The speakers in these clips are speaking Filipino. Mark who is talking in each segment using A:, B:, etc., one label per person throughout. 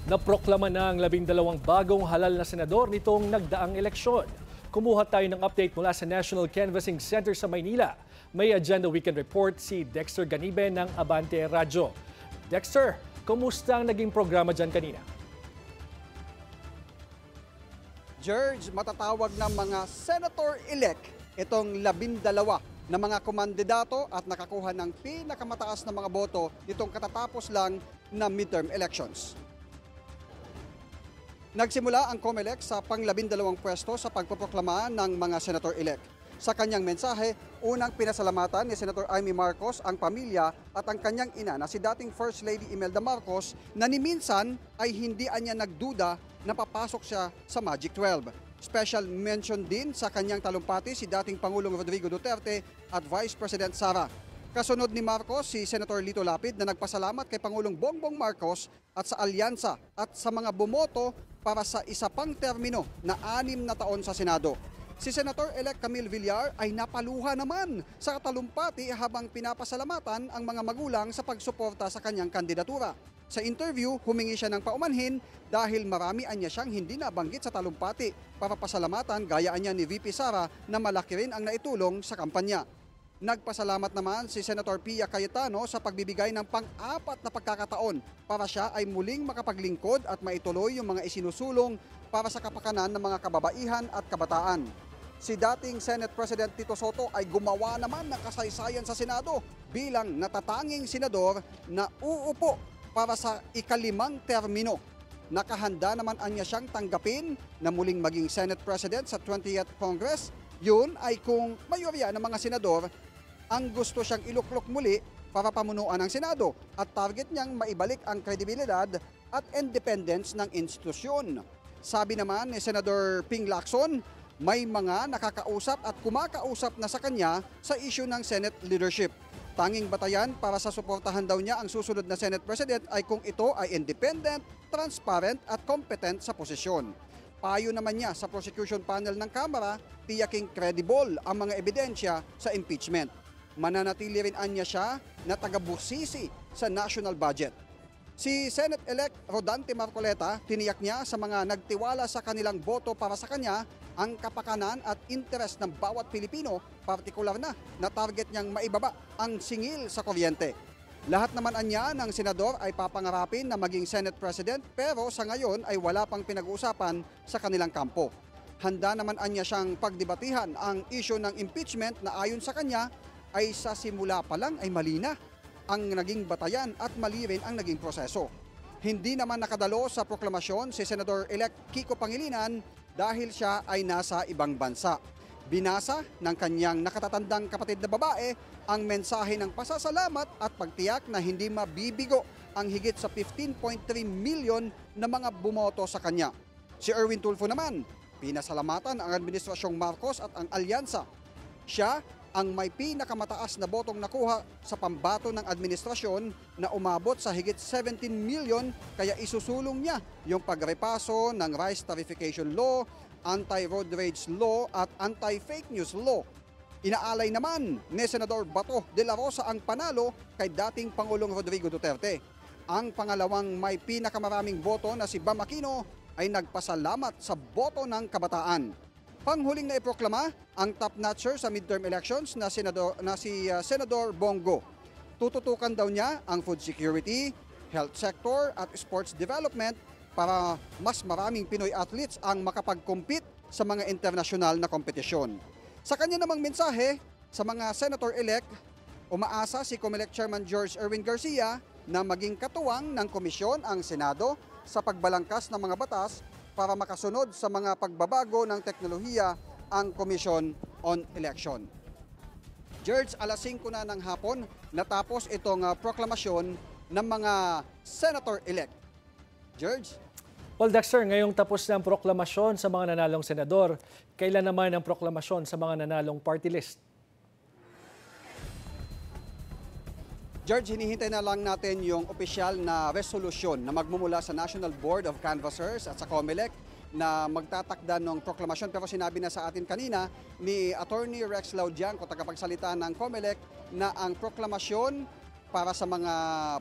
A: Naproklama na ang 12 bagong halal na senador nitong nagdaang eleksyon. Kumuha tayo ng update mula sa National Canvassing Center sa Maynila. May Agenda Weekend Report si Dexter Ganibe ng Abante Radyo. Dexter, kumusta ang naging programa dyan kanina?
B: George, matatawag ng mga senator-elect itong 12 na mga kumandidato at nakakuha ng pinakamataas na mga boto nitong katatapos lang na midterm elections. Nagsimula ang COMELEC sa pang-12 pwesto sa pagpoproklama ng mga senator-elect. Sa kanyang mensahe, unang pinasalamatan ni Senator Amy Marcos ang pamilya at ang kanyang ina na si dating First Lady Imelda Marcos na ni minsan ay hindi niya nagduda na papasok siya sa Magic 12. Special mention din sa kanyang talumpati si dating Pangulong Rodrigo Duterte at Vice President Sara. Kasunod ni Marcos si Senator Lito Lapid na nagpasalamat kay Pangulong Bongbong Marcos at sa alyansa at sa mga bumoto para sa isa pang termino na 6 na taon sa Senado. Si Senator-elect Camille Villar ay napaluha naman sa talumpati habang pinapasalamatan ang mga magulang sa pagsuporta sa kanyang kandidatura. Sa interview, humingi siya ng paumanhin dahil marami anya siyang hindi nabanggit sa talumpati para pasalamatan gayaan niya ni VP Sara na malaki rin ang naitulong sa kampanya. Nagpasalamat naman si Senator Pia Cayetano sa pagbibigay ng pang-4 na pagkakataon para siya ay muling makapaglingkod at maituloy yung mga isinusulong para sa kapakanan ng mga kababaihan at kabataan. Si dating Senate President Tito Soto ay gumawa naman ng kasaysayan sa Senado bilang natatanging senador na uupo para sa ika-5 termino. Nakahanda naman anya siyang tanggapin na muling maging Senate President sa 20th Congress. Yun ay kung mayorya ng mga senador ang gusto siyang iluklok muli para pamunuan ng Senado at target niyang maibalik ang kredibilidad at independence ng institusyon. Sabi naman ni Senador Ping Lacson, may mga nakakausap at kumakausap na sa kanya sa issue ng Senate leadership. Tanging batayan para sa suportahan daw niya ang susunod na Senate President ay kung ito ay independent, transparent at competent sa posisyon. Payo naman niya sa prosecution panel ng Kamara, tiyaking credible ang mga ebidensya sa impeachment. Mananatili rin anya siya na taga-busisi sa national budget. Si Senate-elect Rodante Marcoleta, tiniyak niya sa mga nagtiwala sa kanilang boto para sa kanya ang kapakanan at interes ng bawat Pilipino, partikular na target niyang maibaba ang singil sa kuryente. Lahat naman anya ng senador ay papangarapin na maging Senate President pero sa ngayon ay wala pang pinag-uusapan sa kanilang kampo. Handa naman anya siyang pagdebatihan ang issue ng impeachment na ayon sa kanya ay sa simula pa lang ay mali na ang naging batayan at mali rin ang naging proseso. Hindi naman nakadalo sa proklamasyon si Senador-elect Kiko Pangilinan dahil siya ay nasa ibang bansa. Binasa ng kanyang nakatatandang kapatid na babae ang mensahe ng pasasalamat at pagtiyak na hindi mabibigo ang higit sa 15.3 million na mga bumoto sa kanya. Si Erwin Tulfo naman, pinasalamatan ang Administrasyong Marcos at ang alyansa. Siya ang may pinakamataas na botong nakuha sa pambato ng administrasyon na umabot sa higit 17 million kaya isusulong niya yung pagrepaso ng rice tarification law, anti-road rage law at anti-fake news law. Inaalay naman ni Senador Bato de la Rosa ang panalo kay dating Pangulong Rodrigo Duterte. Ang pangalawang may pinakamaraming boto na si Bam Aquino ay nagpasalamat sa boto ng kabataan. Panghuling na iproklama ang top-notcher sa midterm elections na si Senador Bongo. Tututukan daw niya ang food security, health sector at sports development para mas maraming Pinoy athletes ang makapag-compete sa mga internasyonal na kompetisyon. Sa kanya namang mensahe sa mga senator-elect, umaasa si COMELEC Chairman George Erwin Garcia na maging katuwang ng komisyon ang Senado sa pagbalangkas ng mga batas para makasunod sa mga pagbabago ng teknolohiya ang Commission on Election. George, alas 5 na ng hapon, natapos itong proklamasyon ng mga senator-elect. George?
A: Well, Dexter, ngayong tapos na ang proklamasyon sa mga nanalong senador, kailan naman ang proklamasyon sa mga nanalong party list?
B: George, hinihintay na lang natin yung opisyal na resolusyon na magmumula sa National Board of Canvassers at sa COMELEC na magtatakda ng proklamasyon. Pero sinabi na sa atin kanina ni Attorney Rex Laudianco, tagapagsalita ng COMELEC, na ang proklamasyon para sa mga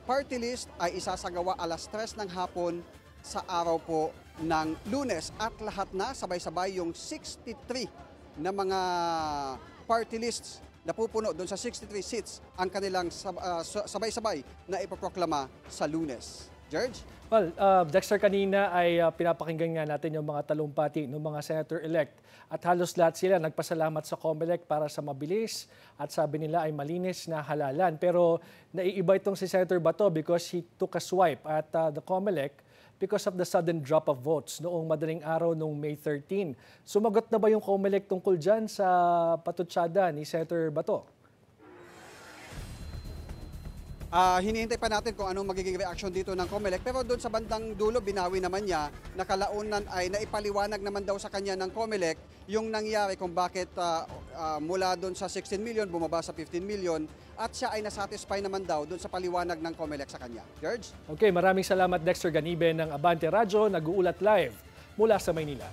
B: party list ay isasagawa alas 3 ng hapon sa araw po ng Lunes at lahat na sabay-sabay yung 63 na mga party lists na pupuno doon sa 63 seats ang kanilang sabay-sabay na ipoproklama sa Lunes. George?
A: Well, Dexter, kanina ay pinapakinggan nga natin yung mga talumpati ng mga senator-elect at halos lahat sila nagpasalamat sa COMELEC para sa mabilis at sabi nila ay malinis na halalan. Pero naiiba itong si Senator Bato because he took a swipe at the COMELEC because of the sudden drop of votes noong madaling araw noong May 13. Sumagot na ba yung COMELEC tungkol dyan sa patutsada ni Senator Bato?
B: Hinihintay pa natin kung anong magiging reaction dito ng COMELEC, pero doon sa bandang dulo binawi naman niya na kalaunan ay naipaliwanag naman daw sa kanya ng COMELEC yung nangyari kung bakit mula doon sa 16 million bumaba sa 15 million at siya ay nasatisfy naman daw doon sa paliwanag ng COMELEC sa kanya. George?
A: Okay, maraming salamat Dexter Ganibe ng Abante Radyo, nag-uulat live mula sa Maynila.